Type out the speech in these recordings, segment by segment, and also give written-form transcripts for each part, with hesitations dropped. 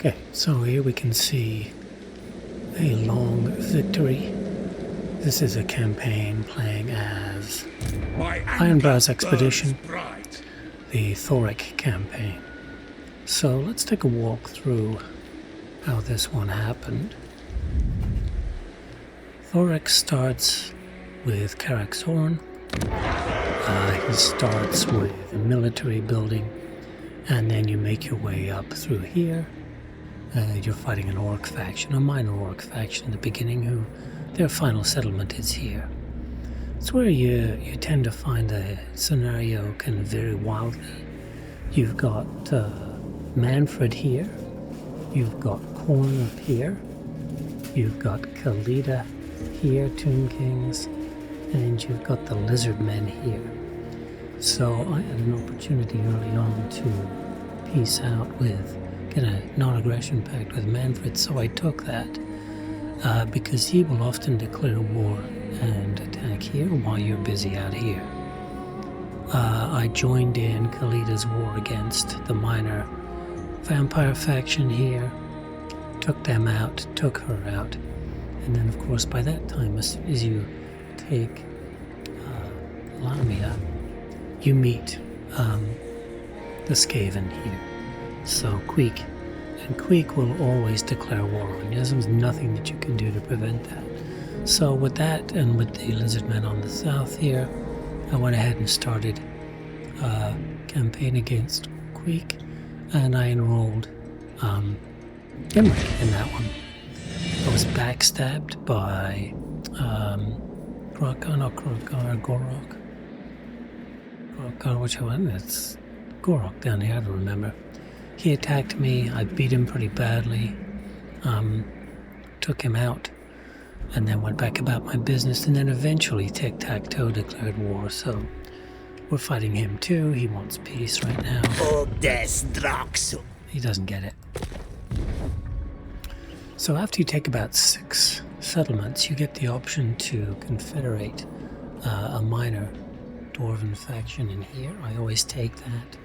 Okay, so here we can see a long victory. This is a campaign playing as Ironbrow's expedition, the Thorek campaign. So let's take a walk through how this one happened. Thorek starts with Karak's Horn. He starts with a military building, and then you make your way up through here. You're fighting an orc faction, a minor orc faction in the beginning, who their final settlement is here. It's where you tend to find the scenario can vary wildly. You've got Manfred here, you've got Korn up here, you've got Khalida here, Tomb Kings, and you've got the Lizard Men here. So I had an opportunity early on to peace out with, get a non-aggression pact with Manfred, so I took that because he will often declare war and attack here while you're busy out here. I joined in Khalida's war against the minor vampire faction here, took them out, took her out, and then of course by that time, as soon as you take Lamia, you meet the Skaven here. So Queek, and Queek will always declare war on you. There's nothing that you can do to prevent that. So with that, and with the Lizard Men on the south here, I went ahead and started a campaign against Queek, and I enrolled Imric in that one. I was backstabbed by Gorok, which one? It's Gorok down here, I don't remember. He attacked me, I beat him pretty badly, took him out, and then went back about my business, and then eventually Tic-Tac-Toe declared war, so we're fighting him too. He wants peace right now. He doesn't get it. So after you take about 6 settlements, you get the option to confederate a minor dwarven faction in here. I always take that.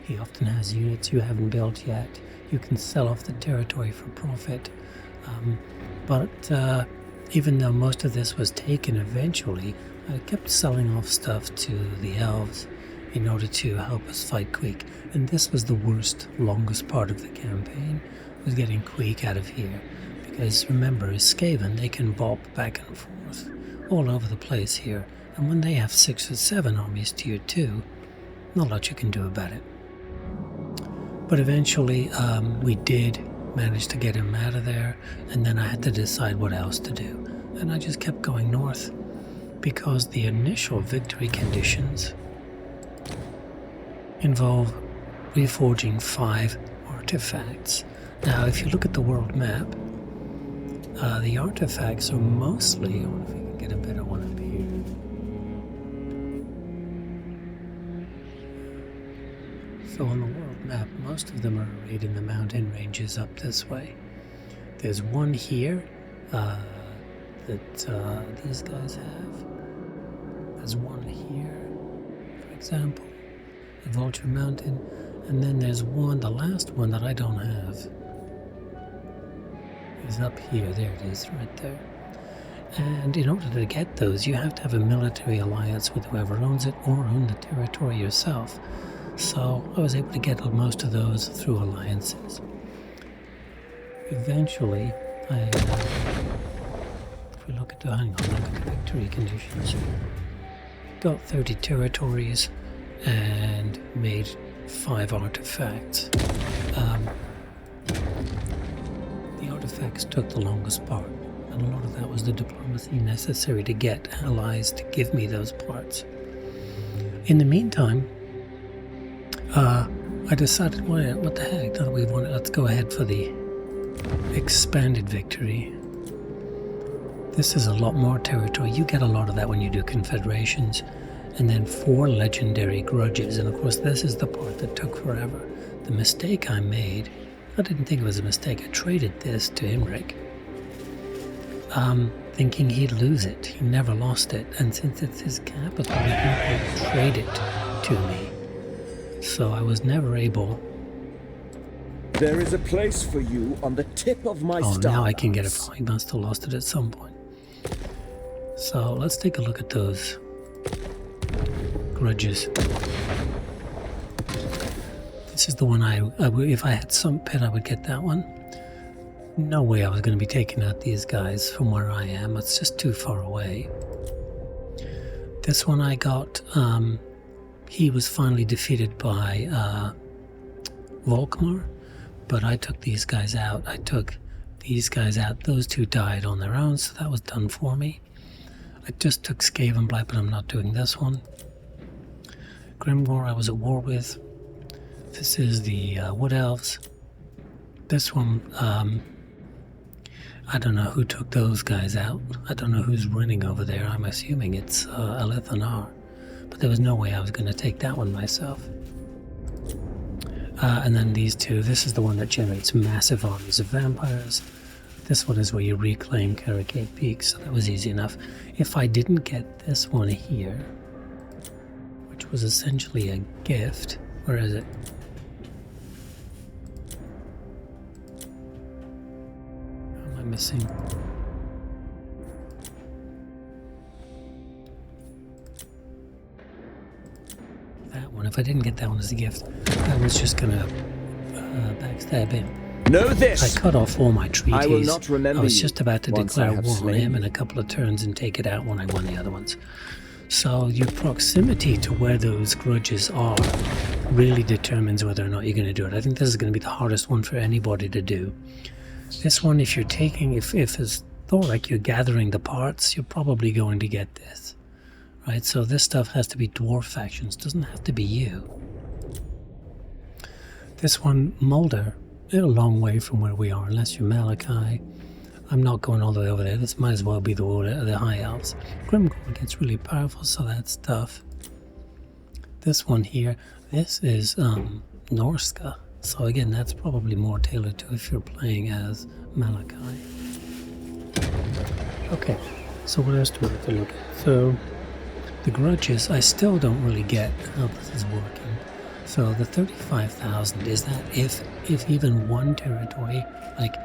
He often has units you haven't built yet. You can sell off the territory for profit. But even though most of this was taken eventually, I kept selling off stuff to the elves in order to help us fight Queek. And this was the worst, longest part of the campaign, was getting Queek out of here. Because remember, as Skaven, they can bop back and forth all over the place here. And when they have 6 or 7 armies tier 2, not much you can do about it. But eventually, we did manage to get him out of there, and then I had to decide what else to do. And I just kept going north, because the initial victory conditions involve reforging 5 artifacts. Now, if you look at the world map, the artifacts are mostly, I wonder if we can get a better one up here. So on the world map, most of them are arrayed in the mountain ranges up this way. There's one here that these guys have. There's one here, for example, the Vulture Mountain. And then there's one, the last one that I don't have, is up here. There it is, right there. And in order to get those, you have to have a military alliance with whoever owns it, or own the territory yourself. So I was able to get most of those through alliances. Eventually, if we look at the victory conditions, got 30 territories and made 5 artifacts. The artifacts took the longest part, and a lot of that was the diplomacy necessary to get allies to give me those parts. In the meantime, I decided, what the heck, let's go ahead for the expanded victory. This is a lot more territory. You get a lot of that when you do confederations. And then 4 legendary grudges. And of course, this is the part that took forever. The mistake I made, I didn't think it was a mistake. I traded this to Imric, thinking he'd lose it. He never lost it. And since it's his capital, he can trade it to me. So I was never able There is a place for you on the tip of my Oh, star. now I can get it. I must have lost it at some point. So let's take a look at those grudges. This is the one if I had some pit, I would get that one. No way I was going to be taking out these guys from where I am. It's just too far away. This one I got, he was finally defeated by Volkmar, but I took these guys out. I took these guys out. Those two died on their own, so that was done for me. I just took Skavenblight, but I'm not doing this one. Grimgor I was at war with. This is the Wood Elves. This one, I don't know who took those guys out. I don't know who's running over there. I'm assuming it's Alethanar. But there was no way I was going to take that one myself. And then these two. This is the one that generates massive armies of vampires. This one is where you reclaim Carricate Peak, so that was easy enough. If I didn't get this one here, which was essentially a gift, where is it? What am I missing? That one. If I didn't get that one as a gift, I was just gonna backstab him. Know this. I cut off all my treaties. I will not remember. I was just about to once declare I have war on slain him you. in a couple of turns and take it out when I won the other ones. So your proximity to where those grudges are really determines whether or not you're going to do it. I think this is going to be the hardest one for anybody to do. This one, if you're taking, if as Thorek, you're gathering the parts, you're probably going to get this. Right, so this stuff has to be dwarf factions, doesn't have to be you. This one, Mulder, they're a long way from where we are, unless you're Malachi. I'm not going all the way over there. This might as well be the High Elves. Grimgor gets really powerful, so that's tough. This one here, this is Norska. So again, that's probably more tailored to if you're playing as Malachi. Okay, so what else do we have to look at? So the grudges, I still don't really get how this is working. So the 35,000, is that if even one territory, like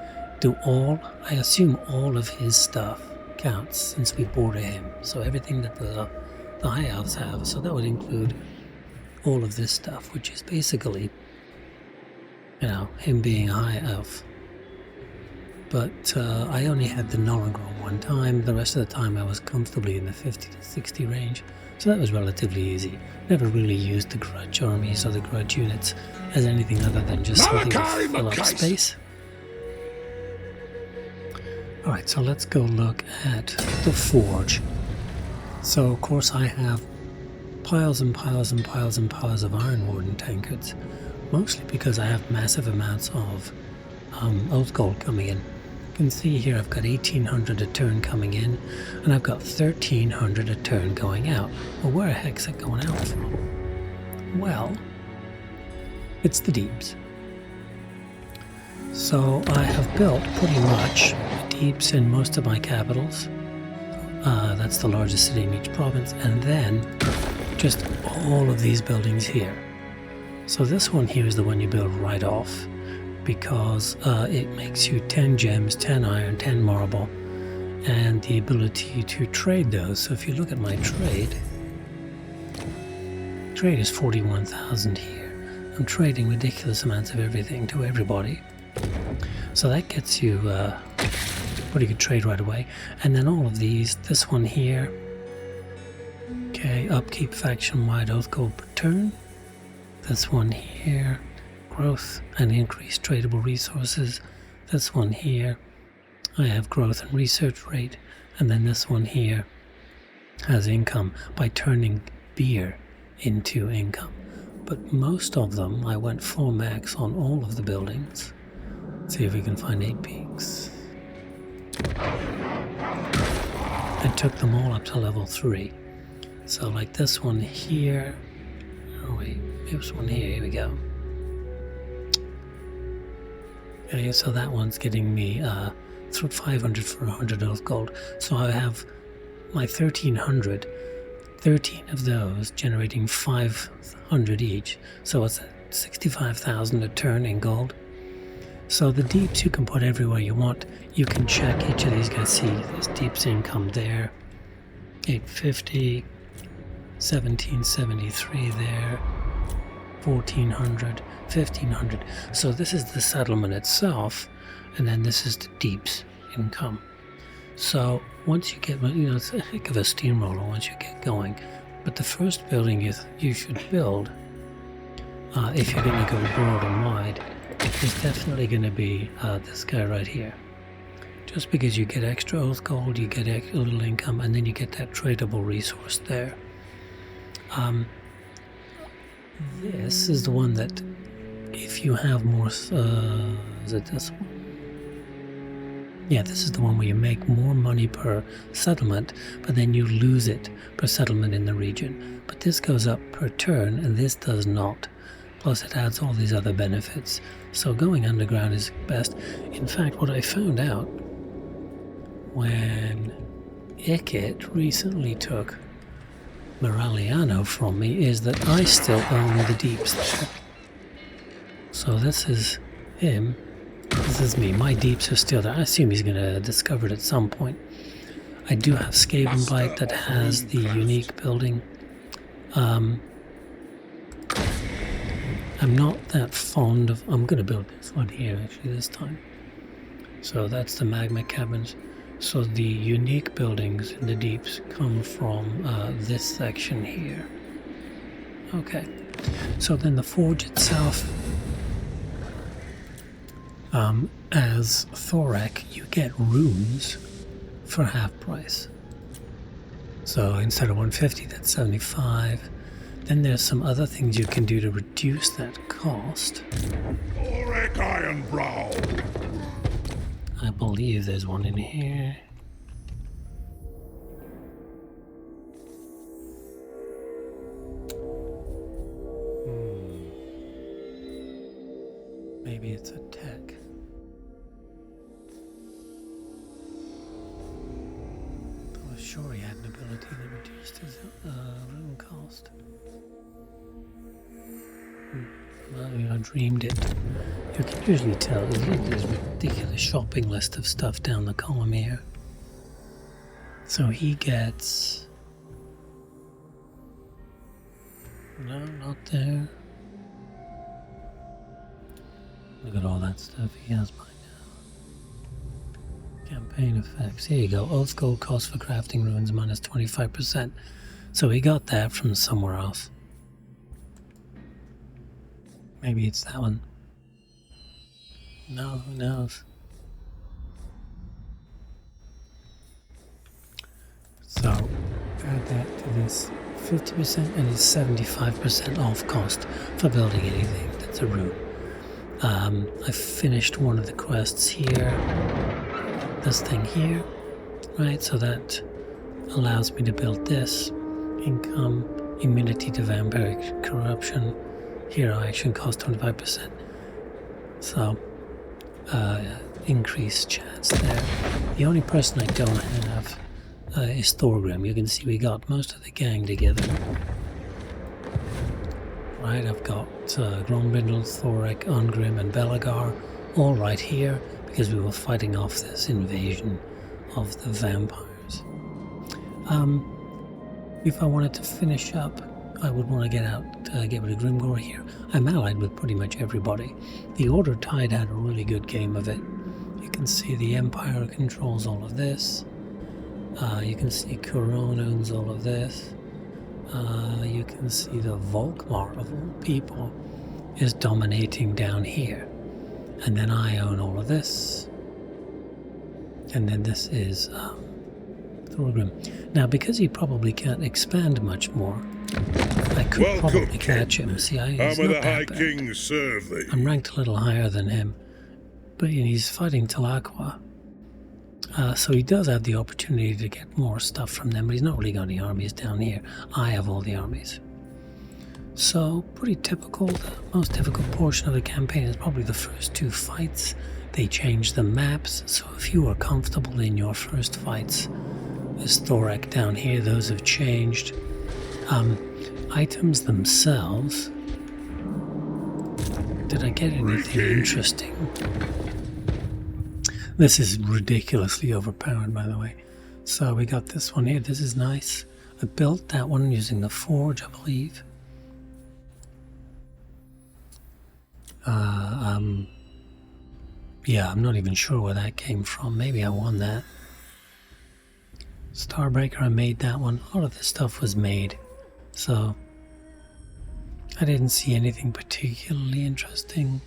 I assume all of his stuff counts since we border him. So everything that the High Elves have, so that would include all of this stuff, which is basically, you know, him being a High Elf. But I only had the Norengron one time. The rest of the time I was comfortably in the 50 to 60 range. So that was relatively easy. Never really used the grudge armies or the grudge units as anything other than just something to fill up space. Alright, so let's go look at the forge. So of course I have piles and piles and piles and piles of Iron Warden tankards. Mostly because I have massive amounts of oath gold coming in. You can see here I've got 1800 a turn coming in, and I've got 1300 a turn going out. Well, where the heck's it going out from? Well, it's the deeps. So I have built pretty much deeps in most of my capitals. That's the largest city in each province, and then just all of these buildings here. So this one here is the one you build right off, because it makes you 10 gems, 10 iron, 10 marble, and the ability to trade those. So if you look at my trade is 41,000 here. I'm trading ridiculous amounts of everything to everybody. So that gets you pretty good trade right away. And then all of these, this one here, okay, upkeep faction-wide oath gold per turn. This one here, growth and increased tradable resources. This one here, I have growth and research rate. And then this one here has income by turning beer into income. But most of them, I went full max on all of the buildings. Let's see if we can find 8 peaks. I took them all up to level 3. So like this one here, oh wait, this one here we go. Okay, so that one's getting me through 500 for 100 oath gold. So I have my 1300, 13 of those generating 500 each. So it's 65,000 a turn in gold. So the deeps you can put everywhere you want. You can check each of these guys. See, there's deeps income there. 850, 1773 there, 1400, 1500. So this is the settlement itself, and then this is the deeps income. So once you get, you know, it's a heck of a steamroller once you get going. But the first building you should build, if you're going to go broad and wide, is definitely going to be this guy right here. Just because you get extra oath gold, you get a little income, and then you get that tradable resource there. This is the one that, if you have more, is it this one? Yeah, this is the one where you make more money per settlement, but then you lose it per settlement in the region. But this goes up per turn, and this does not. Plus it adds all these other benefits. So going underground is best. In fact, what I found out when Ikit recently took Moraliano from me is that I still own the deeps there. So this is him. This is me. My deeps are still there. I assume he's going to discover it at some point. I do have Skavenblight that has the unique building. I'm not that fond of... I'm going to build this one here actually this time. So that's the magma cabins. So the unique buildings in the deeps come from this section here. Okay. So then the forge itself... as Thorek, you get runes for half price. So instead of 150, that's 75. Then there's some other things you can do to reduce that cost. Thorek Ironbrow. I believe there's one in here. Maybe it's a tech. I was sure he had an ability that reduced his rune cost. Well, I dreamed it. You can usually tell there's a ridiculous shopping list of stuff down the column here. So he gets... No, not there. Look at all that stuff he has by now. Campaign effects. Here you go. Oath gold cost for crafting runes minus 25%. So he got that from somewhere else. Maybe it's that one. No, who knows? So add that to this 50% and it's 75% off cost for building anything that's a rune. I finished one of the quests here. This thing here. Right, so that allows me to build this. Income, immunity to vampiric corruption. Hero action cost 25%. So, increased chance there. The only person I don't have is Thorgrim. You can see we got most of the gang together. Right, I've got Grombrindle, Thorek, Ungrim, and Belagar all right here because we were fighting off this invasion of the vampires. If I wanted to finish up, I would want to get rid of Grimgore here. I'm allied with pretty much everybody. The Order Tide had a really good game of it. You can see the Empire controls all of this. You can see Corona owns all of this. You can see the Volkmar, of all people, is dominating down here. And then I own all of this. And then this is Thorgrim. Now, because he probably can't expand much more, I could probably catch him. See, he's not that bad. I'm ranked a little higher than him, but he's fighting Telaqua. So he does have the opportunity to get more stuff from them, but he's not really got any armies down here. I have all the armies. So, pretty typical. The most difficult portion of the campaign is probably the first two fights. They change the maps, so if you are comfortable in your first fights, there's Thorek down here, those have changed. Did I get anything interesting? This is ridiculously overpowered, by the way. So we got this one here. This is nice. I built that one using the forge, I believe. Yeah, I'm not even sure where that came from. Maybe I won that. Starbreaker, I made that one. All of this stuff was made. So I didn't see anything particularly interesting.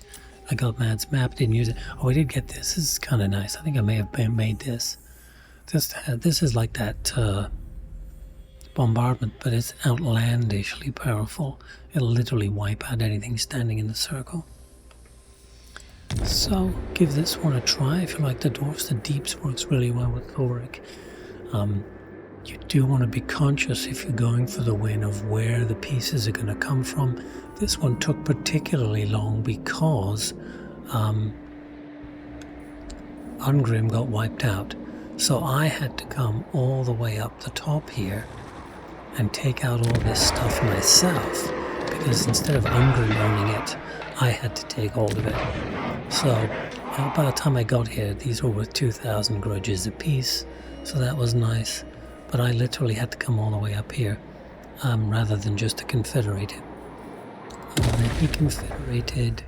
I got Mad's map, didn't use it. Oh, I did get this. This is kind of nice. I think I may have made this. This is like that bombardment, but it's outlandishly powerful. It'll literally wipe out anything standing in the circle. So give this one a try if you like the dwarfs. The deeps works really well with Thorek. You do want to be conscious if you're going for the win of where the pieces are going to come from. This one took particularly long because Ungrim got wiped out. So I had to come all the way up the top here and take out all this stuff myself, because instead of Ungrim owning it, I had to take hold of it. So by the time I got here, these were worth 2,000 grudges apiece, so that was nice. But I literally had to come all the way up here, rather than just to confederate him. He confederated.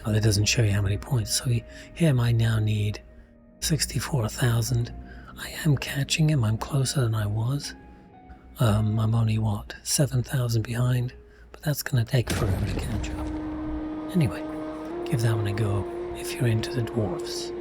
Oh, that doesn't show you how many points. So him I now need 64,000. I am catching him. I'm closer than I was. I'm only, what, 7,000 behind? But that's going to take forever to catch up. Anyway, give that one a go if you're into the dwarfs.